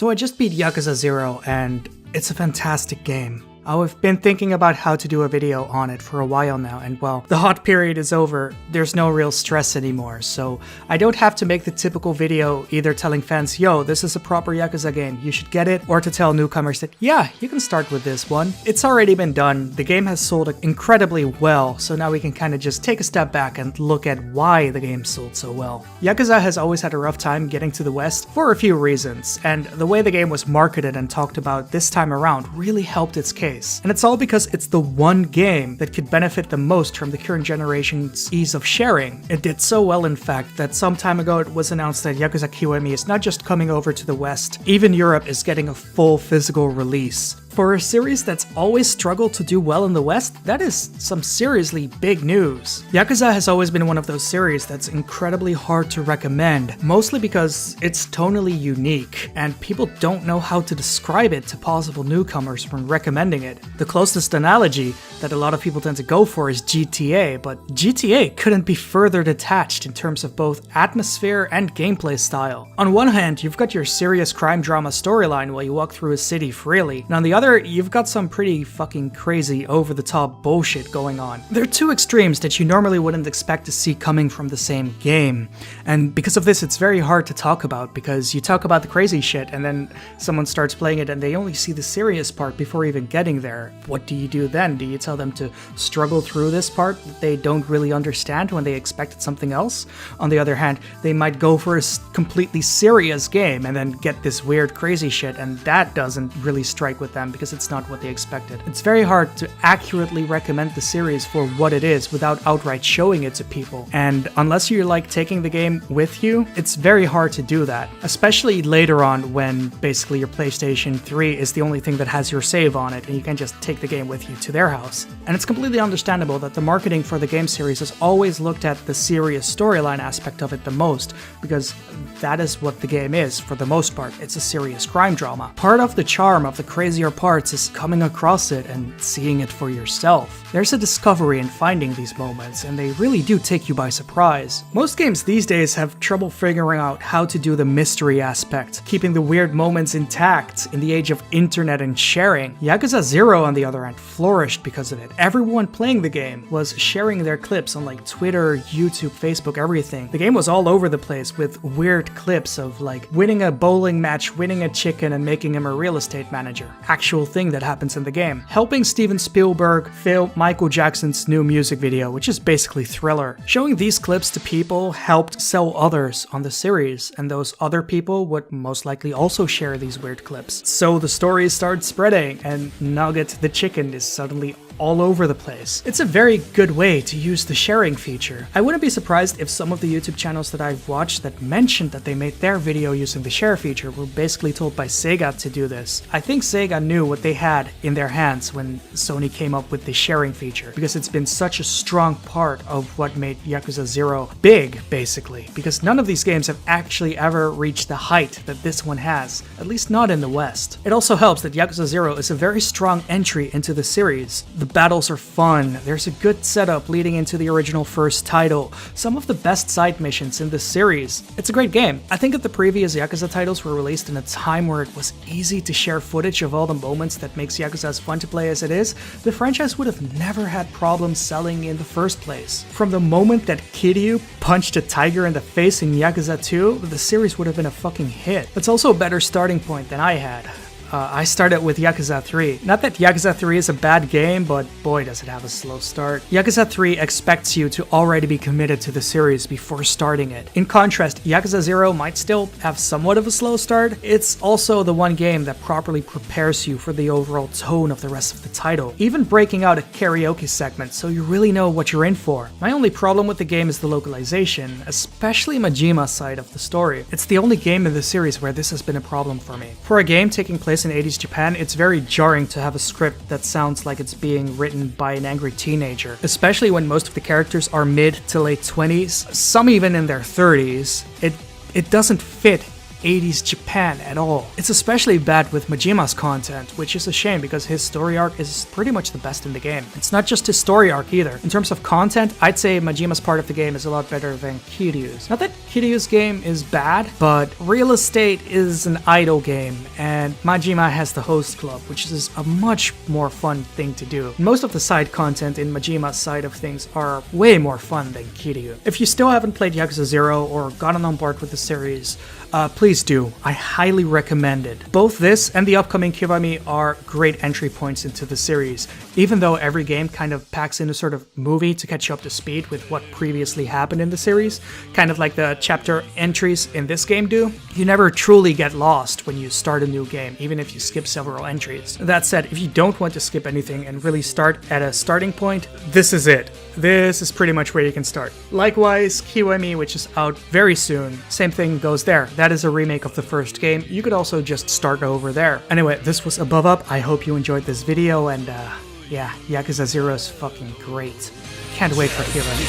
So I just beat Yakuza 0 and it's a fantastic game. I've been thinking about how to do a video on it for a while now, and well, the hot period is over, there's no real stress anymore, so I don't have to make the typical video either telling fans, yo, this is a proper Yakuza game, you should get it, or to tell newcomers that, yeah, you can start with this one. It's already been done, the game has sold incredibly well, so now we can kind of just take a step back and look at why the game sold so well. Yakuza has always had a rough time getting to the West for a few reasons, and the way the game was marketed and talked about this time around really helped its case. And it's all because it's the one game that could benefit the most from the current generation's ease of sharing. It did so well, in fact, that some time ago it was announced that Yakuza Kiwami is not just coming over to the West, even Europe is getting a full physical release. For a series that's always struggled to do well in the West, that is some seriously big news. Yakuza has always been one of those series that's incredibly hard to recommend, mostly because it's tonally unique, and people don't know how to describe it to possible newcomers when recommending it. The closest analogy that a lot of people tend to go for is GTA, but GTA couldn't be further detached in terms of both atmosphere and gameplay style. On one hand, you've got your serious crime drama storyline while you walk through a city freely, and on the other, you've got some pretty fucking crazy over-the-top bullshit going on. They're two extremes that you normally wouldn't expect to see coming from the same game, and because of this it's very hard to talk about, because you talk about the crazy shit and then someone starts playing it and they only see the serious part before even getting there. What do you do then? Do you tell them to struggle through this part that they don't really understand when they expected something else? On the other hand, they might go for a completely serious game and then get this weird crazy shit, and that doesn't really strike with them because it's not what they expected. It's very hard to accurately recommend the series for what it is without outright showing it to people, and unless you're like taking the game with you, it's very hard to do that, especially later on when basically your PlayStation 3 is the only thing that has your save on it and you can just take the game with you to their house. And it's completely understandable that the marketing for the game series has always looked at the serious storyline aspect of it the most, because that is what the game is for the most part. It's a serious crime drama. Part of the charm of the crazier parts is coming across it and seeing it for yourself. There's a discovery in finding these moments, and they really do take you by surprise. Most games these days have trouble figuring out how to do the mystery aspect, keeping the weird moments intact in the age of internet and sharing. Yakuza 0, on the other hand, flourished because of it. Everyone playing the game was sharing their clips on like Twitter, YouTube, Facebook, everything. The game was all over the place with weird clips of like winning a bowling match, winning a chicken, and making him a real estate manager. Actual thing that happens in the game. Helping Steven Spielberg film Michael Jackson's new music video, which is basically Thriller. Showing these clips to people helped sell others on the series, and those other people would most likely also share these weird clips. So the stories start spreading, and Nugget the chicken is suddenly all over the place. It's a very good way to use the sharing feature. I wouldn't be surprised if some of the YouTube channels that I've watched that mentioned that they made their video using the share feature were basically told by Sega to do this. I think Sega knew what they had in their hands when Sony came up with the sharing feature, because it's been such a strong part of what made Yakuza 0 big, basically, because none of these games have actually ever reached the height that this one has, at least not in the West. It also helps that Yakuza 0 is a very strong entry into the series. The battles are fun, there's a good setup leading into the original first title, some of the best side missions in the series. It's a great game. I think if the previous Yakuza titles were released in a time where it was easy to share footage of all the moments that makes Yakuza as fun to play as it is, the franchise would have never had problems selling in the first place. From the moment that Kiryu punched a tiger in the face in Yakuza 2, the series would have been a fucking hit. That's also a better starting point than I had. I started with Yakuza 3. Not that Yakuza 3 is a bad game, but boy does it have a slow start. Yakuza 3 expects you to already be committed to the series before starting it. In contrast, Yakuza 0 might still have somewhat of a slow start. It's also the one game that properly prepares you for the overall tone of the rest of the title, even breaking out a karaoke segment so you really know what you're in for. My only problem with the game is the localization, especially Majima's side of the story. It's the only game in the series where this has been a problem for me. For a game taking place in 80s Japan, it's very jarring to have a script that sounds like it's being written by an angry teenager, especially when most of the characters are mid to late 20s, some even in their 30s. It doesn't fit 80s Japan at all. It's especially bad with Majima's content, which is a shame because his story arc is pretty much the best in the game. It's not just his story arc either. In terms of content, I'd say Majima's part of the game is a lot better than Kiryu's. Not that Kiryu's game is bad, but Real Estate is an idle game, and Majima has the host club, which is a much more fun thing to do. Most of the side content in Majima's side of things are way more fun than Kiryu. If you still haven't played Yakuza 0 or gotten on board with the series, please do. I highly recommend it. Both this and the upcoming Kiwami are great entry points into the series, even though every game kind of packs in a sort of movie to catch you up to speed with what previously happened in the series, kind of like the chapter entries in this game do. You never truly get lost when you start a new game, even if you skip several entries. That said, if you don't want to skip anything and really start at a starting point, this is it. This is pretty much where you can start. Likewise, Kiwami, which is out very soon, same thing goes there. That is a remake of the first game. You could also just start over there. Anyway, this was AboveUp. I hope you enjoyed this video, and yeah, Yakuza 0 is fucking great. Can't wait for Kiwami.